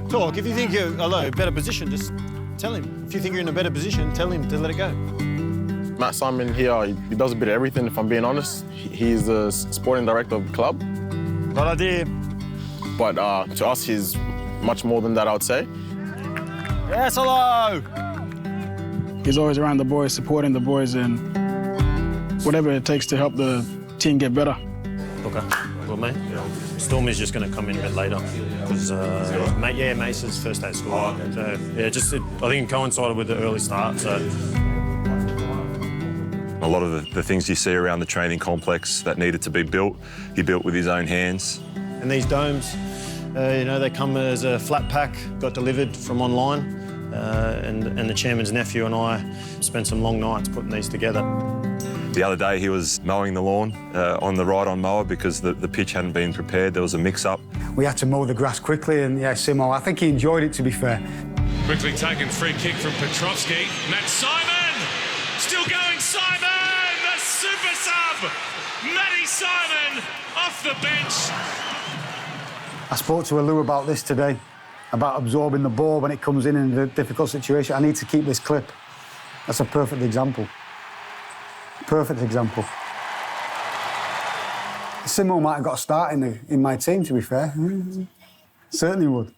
Talk. If you think you're a better position, just tell him. If you think you're in a better position, tell him to let it go. Matt Simon here, he does a bit of everything, if I'm being honest. He's the sporting director of the club. Good idea. But to us, he's much more than that, I would say. Yes, hello! He's always around the boys, supporting the boys, and whatever it takes to help the team get better. Okay. Well, mate, Stormy's just going to come in a bit later because, Mace's first day of school. So, yeah, I think it coincided with the early start, so... A lot of the things you see around the training complex that needed to be built, he built with his own hands. And these domes, they come as a flat pack, got delivered from online, and the chairman's nephew and I spent some long nights putting these together. The other day he was mowing the lawn on the ride-on mower because the pitch hadn't been prepared. There was a mix-up. We had to mow the grass quickly, and yeah, Simo, I think he enjoyed it, to be fair. Quickly taken free kick from Petrovski. Matt Simon! Still going, Simon! The super sub! Matty Simon off the bench. I spoke to Alou about this today, about absorbing the ball when it comes in a difficult situation. I need to keep this clip. That's a perfect example. Perfect example. Simo might have got a start in my team, to be fair. Certainly would.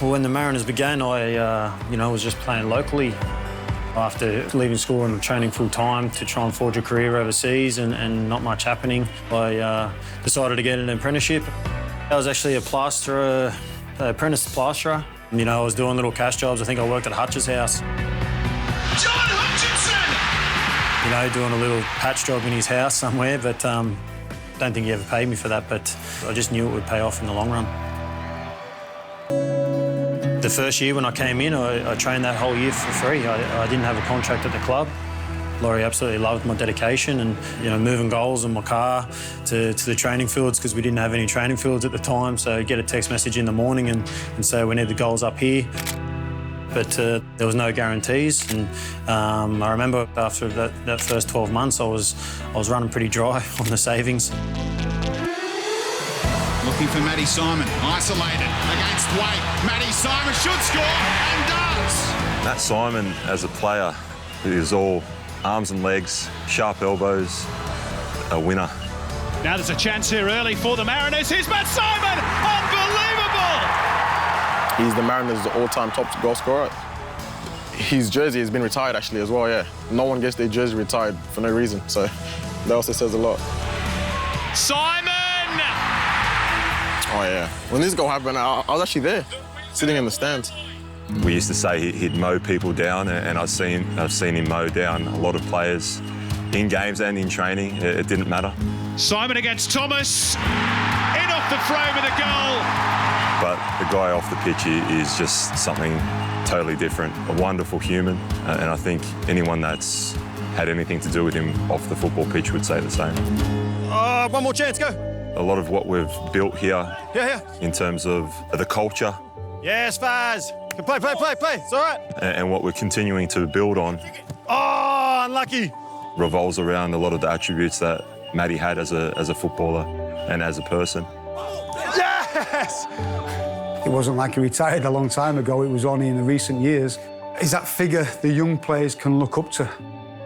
Well, when the Mariners began, I was just playing locally. After leaving school and training full-time to try and forge a career overseas and not much happening, I decided to get an apprenticeship. I was actually apprentice plasterer. I was doing little cash jobs. I think I worked at Hutch's house. John Hutchinson! Doing a little patch job in his house somewhere, but don't think he ever paid me for that, but I just knew it would pay off in the long run. The first year when I came in, I trained that whole year for free. I didn't have a contract at the club. Laurie absolutely loved my dedication and, moving goals in my car to the training fields because we didn't have any training fields at the time. So I'd get a text message in the morning and say, we need the goals up here. But there was no guarantees. And I remember after that first 12 months, I was running pretty dry on the savings. Looking for Matty Simon, isolated against Wade. Matty Simon should score and does. Matt Simon, as a player, is all arms and legs, sharp elbows, a winner. Now there's a chance here early for the Mariners. Here's Matt Simon! Unbelievable! He's the Mariners' all-time top goal scorer. His jersey has been retired, actually, as well, yeah. No one gets their jersey retired for no reason, so that also says a lot. Simon! Oh, yeah. When this goal happened, I was actually there, sitting in the stands. We used to say he'd mow people down, and I've seen him mow down a lot of players in games and in training. It didn't matter. Simon against Thomas. In off the frame of the goal. But the guy off the pitch is just something totally different. A wonderful human, and I think anyone that's had anything to do with him off the football pitch would say the same. One more chance, go. A lot of what we've built here in terms of the culture. Yes, Faz. Play. It's all right. And what we're continuing to build on. Oh, unlucky. Revolves around a lot of the attributes that Matty had as a footballer and as a person. Yes! It wasn't like he retired a long time ago. It was only in the recent years. Is that figure the young players can look up to?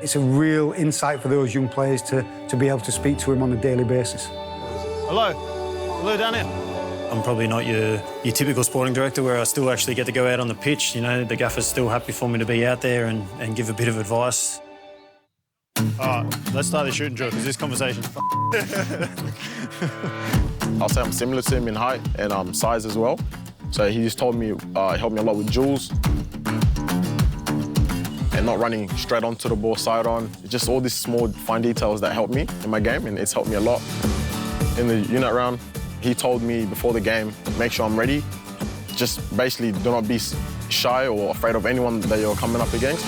It's a real insight for those young players to be able to speak to him on a daily basis. Hello, down here. I'm probably not your typical sporting director where I still actually get to go out on the pitch. The gaffer's still happy for me to be out there and give a bit of advice. All right, let's start the shooting drill because this conversation's I'll say I'm similar to him in height and size as well. So he just told me, helped me a lot with duels and not running straight onto the ball side on. Just all these small, fine details that help me in my game, and it's helped me a lot. In the unit round, he told me before the game, make sure I'm ready. Just basically do not be shy or afraid of anyone that you're coming up against.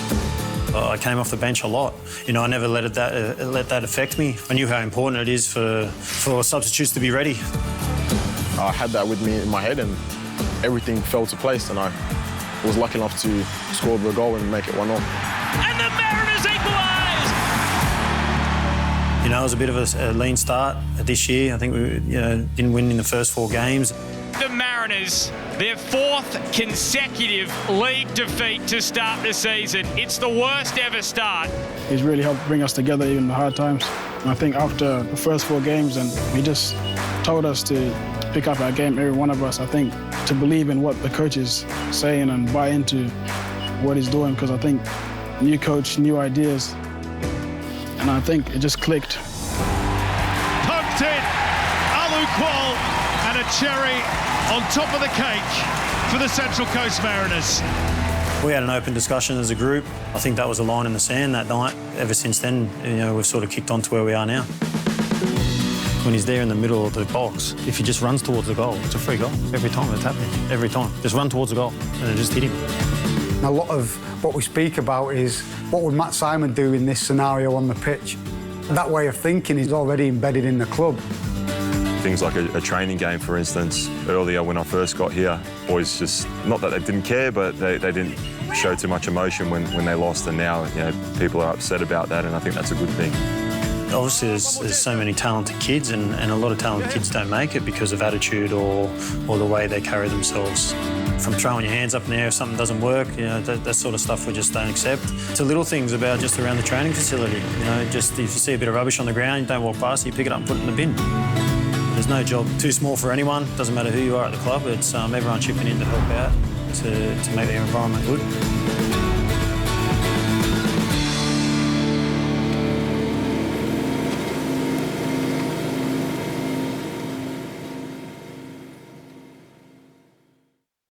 I came off the bench a lot. I never let that affect me. I knew how important it is for substitutes to be ready. I had that with me in my head and everything fell to place, and I was lucky enough to score the goal and make it 1-0. And the Mariners equalise! You know, it was a bit of a lean start this year. I think we didn't win in the first 4 games. The Mariners, their 4th consecutive league defeat to start the season. It's the worst ever start. He's really helped bring us together even in the hard times. And I think after the first 4 games, and he just told us to pick up our game, every one of us, I think, to believe in what the coach is saying and buy into what he's doing, because I think new coach, new ideas, and I think it just clicked. Poked in, Alu Kual, and a cherry on top of the cake for the Central Coast Mariners. We had an open discussion as a group. I think that was a line in the sand that night. Ever since then, we've sort of kicked on to where we are now. When he's there in the middle of the box, if he just runs towards the goal, it's a free goal. Every time it's happening, every time. Just run towards the goal and just hit him. A lot of what we speak about is what would Matt Simon do in this scenario on the pitch? That way of thinking is already embedded in the club. Things like a training game, for instance. Earlier when I first got here, boys just, not that they didn't care, but they didn't show too much emotion when they lost, and now people are upset about that, and I think that's a good thing. Obviously, there's so many talented kids, and a lot of talented kids don't make it because of attitude or the way they carry themselves. From throwing your hands up in the air if something doesn't work, that sort of stuff we just don't accept. To little things about just around the training facility. Just if you see a bit of rubbish on the ground, you don't walk past it, you pick it up and put it in the bin. There's no job too small for anyone. Doesn't matter who you are at the club. It's everyone chipping in to help out to make their environment good.